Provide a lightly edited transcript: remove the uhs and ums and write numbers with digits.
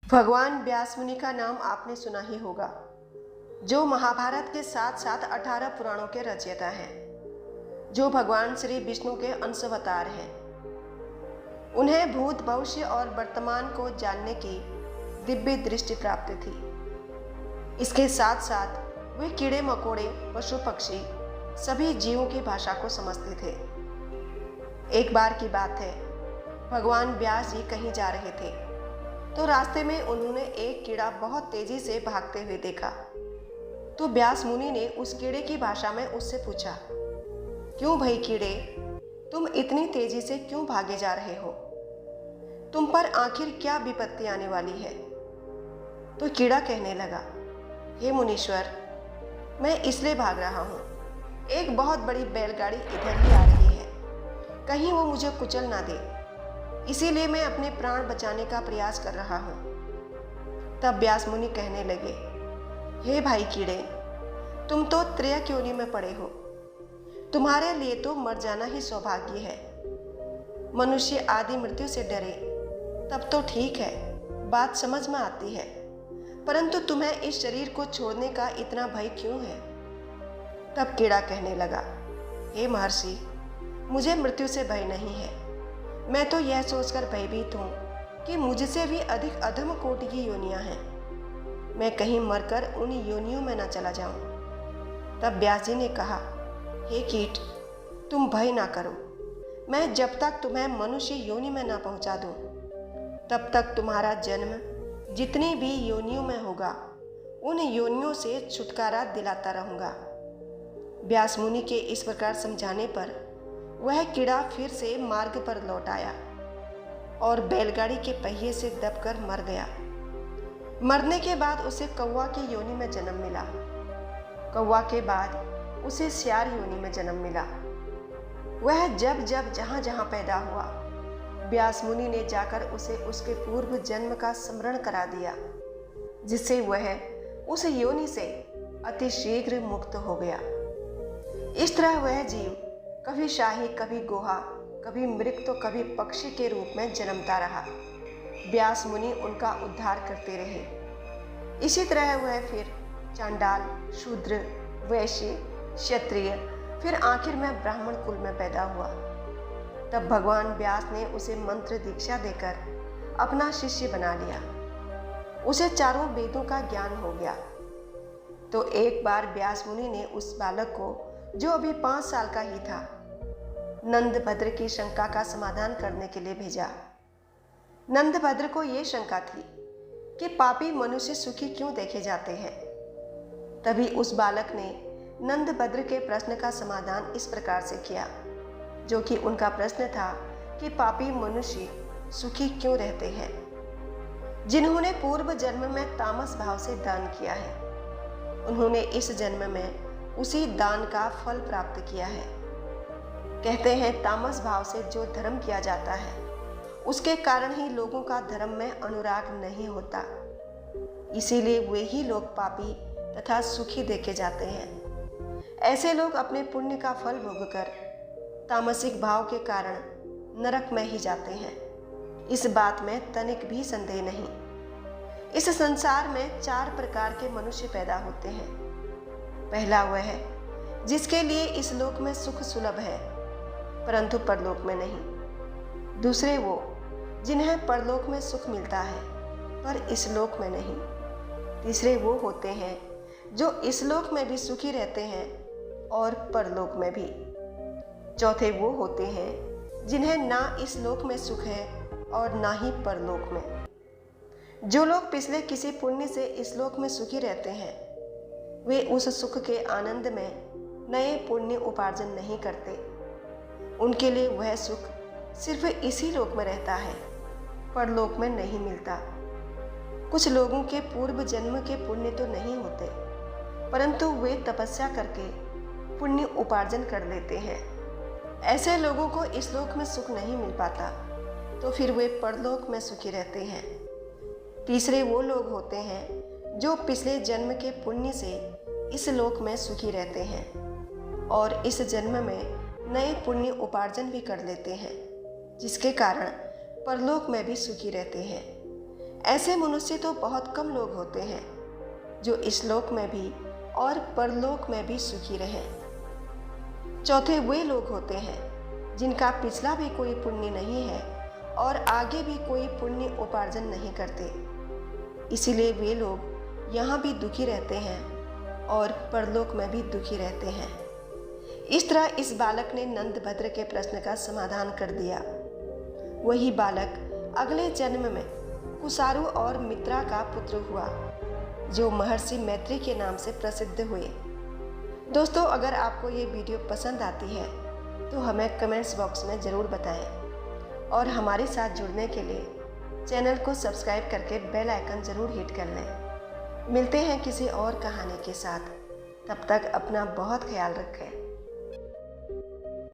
भगवान व्यास मुनि का नाम आपने सुना ही होगा, जो महाभारत के साथ साथ 18 पुराणों के रचयिता हैं, जो भगवान श्री विष्णु के अंशावतार हैं। उन्हें भूत, भविष्य और वर्तमान को जानने की दिव्य दृष्टि प्राप्त थी। इसके साथ साथ वे कीड़े मकोड़े, पशु पक्षी, सभी जीवों की भाषा को समझते थे। एक बार की बात है, भगवान व्यास जी कहीं जा रहे थे तो रास्ते में उन्होंने एक कीड़ा बहुत तेजी से भागते हुए देखा। तो व्यास मुनि ने उस कीड़े की भाषा में उससे पूछा, क्यों भाई कीड़े, तुम इतनी तेजी से क्यों भागे जा रहे हो? तुम पर आखिर क्या विपत्ति आने वाली है? तो कीड़ा कहने लगा, हे मुनीश्वर, मैं इसलिए भाग रहा हूँ, एक बहुत बड़ी बैलगाड़ी इधर ही आ रही है, कहीं वो मुझे कुचल ना दे, इसीलिए मैं अपने प्राण बचाने का प्रयास कर रहा हूँ। तब व्यास मुनि कहने लगे, हे भाई कीड़े, तुम तो त्रय योनि में पड़े हो, तुम्हारे लिए तो मर जाना ही सौभाग्य है। मनुष्य आदि मृत्यु से डरे तब तो ठीक है, बात समझ में आती है, परंतु तुम्हें इस शरीर को छोड़ने का इतना भय क्यों है? तब कीड़ा कहने लगा, हे महर्षि, मुझे मृत्यु से भय नहीं है। मैं तो यह सोचकर भयभीत हूँ कि मुझसे भी अधिक अधम कोटि की योनियां हैं, मैं कहीं मरकर उन योनियों में न चला जाऊं। तब व्यास जी ने कहा, हे कीट, तुम भय ना करो, मैं जब तक तुम्हें मनुष्य योनि में न पहुंचा दूं, तब तक तुम्हारा जन्म जितनी भी योनियों में होगा, उन योनियों से छुटकारा दिलाता रहूंगा। व्यास मुनि के इस प्रकार समझाने पर वह कीड़ा फिर से मार्ग पर लौट आया और बैलगाड़ी के पहिए से दबकर मर गया। मरने के बाद उसे कौवा की योनि में जन्म मिला। कौवा के बाद उसे सियार योनि में जन्म मिला। वह जब जब जहाँ जहाँ पैदा हुआ, व्यास मुनि ने जाकर उसे उसके पूर्व जन्म का स्मरण करा दिया, जिससे वह उस योनि से अति शीघ्र मुक्त हो गया। इस तरह वह जीव कभी शाही, कभी गोहा, कभी मृग तो कभी पक्षी के रूप में जन्मता रहा। व्यास मुनि उनका उद्धार करते रहे। इसी तरह वह फिर चांडाल, शूद्र, वैश्य, क्षत्रिय, फिर आखिर में ब्राह्मण कुल में पैदा हुआ। तब भगवान व्यास ने उसे मंत्र दीक्षा देकर अपना शिष्य बना लिया। उसे चारों वेदों का ज्ञान हो गया। तो एक बार व्यास मुनि ने उस बालक को, जो अभी 5 साल का ही था, नंदभद्र की शंका का समाधान करने के लिए भेजा। नंदभद्र को यह शंका थी कि पापी मनुष्य सुखी क्यों देखे जाते हैं। तभी उस बालक ने नंदभद्र के प्रश्न का समाधान इस प्रकार से किया, जो कि उनका प्रश्न था कि पापी मनुष्य सुखी क्यों रहते हैं। जिन्होंने पूर्व जन्म में तामस भाव से दान किया है, उन्होंने इस जन्म में उसी दान का फल प्राप्त किया है। कहते हैं, तामस भाव से जो धर्म किया जाता है, उसके कारण ही लोगों का धर्म में अनुराग नहीं होता। इसीलिए वे ही लोग पापी तथा सुखी देखे जाते हैं। ऐसे लोग अपने पुण्य का फल भोगकर तामसिक भाव के कारण नरक में ही जाते हैं। इस बात में तनिक भी संदेह नहीं। इस संसार में 4 प्रकार के मनुष्य पैदा होते हैं। पहला वह है जिसके लिए इस लोक में सुख सुलभ है, परंतु परलोक में नहीं। दूसरे वो जिन्हें परलोक में सुख मिलता है, पर इस लोक में नहीं। तीसरे वो होते हैं जो इस लोक में भी सुखी रहते हैं और परलोक में भी। चौथे वो होते हैं जिन्हें ना इस लोक में सुख है और ना ही परलोक में। जो लोग पिछले किसी पुण्य से इस लोक में सुखी रहते हैं, वे उस सुख के आनंद में नए पुण्य उपार्जन नहीं करते। उनके लिए वह सुख सिर्फ इसी लोक में रहता है, परलोक में नहीं मिलता। कुछ लोगों के पूर्व जन्म के पुण्य तो नहीं होते, परंतु वे तपस्या करके पुण्य उपार्जन कर लेते हैं। ऐसे लोगों को इस लोक में सुख नहीं मिल पाता, तो फिर वे परलोक में सुखी रहते हैं। तीसरे वो लोग होते हैं जो पिछले जन्म के पुण्य से इस लोक में सुखी रहते हैं और इस जन्म में नए पुण्य उपार्जन भी कर लेते हैं, जिसके कारण परलोक में भी सुखी रहते हैं। ऐसे मनुष्य तो बहुत कम लोग होते हैं जो इस लोक में भी और परलोक में भी सुखी रहें। चौथे वे लोग होते हैं जिनका पिछला भी कोई पुण्य नहीं है और आगे भी कोई पुण्य उपार्जन नहीं करते, इसीलिए वे लोग यहाँ भी दुखी रहते हैं और परलोक में भी दुखी रहते हैं। इस तरह इस बालक ने नंदभद्र के प्रश्न का समाधान कर दिया। वही बालक अगले जन्म में कुसारु और मित्रा का पुत्र हुआ, जो महर्षि मैत्री के नाम से प्रसिद्ध हुए। दोस्तों, अगर आपको ये वीडियो पसंद आती है तो हमें कमेंट्स बॉक्स में ज़रूर बताएं और हमारे साथ जुड़ने के लिए चैनल को सब्सक्राइब करके बेल आइकन ज़रूर हिट कर लें। मिलते हैं किसी और कहानी के साथ, तब तक अपना बहुत ख्याल रखें।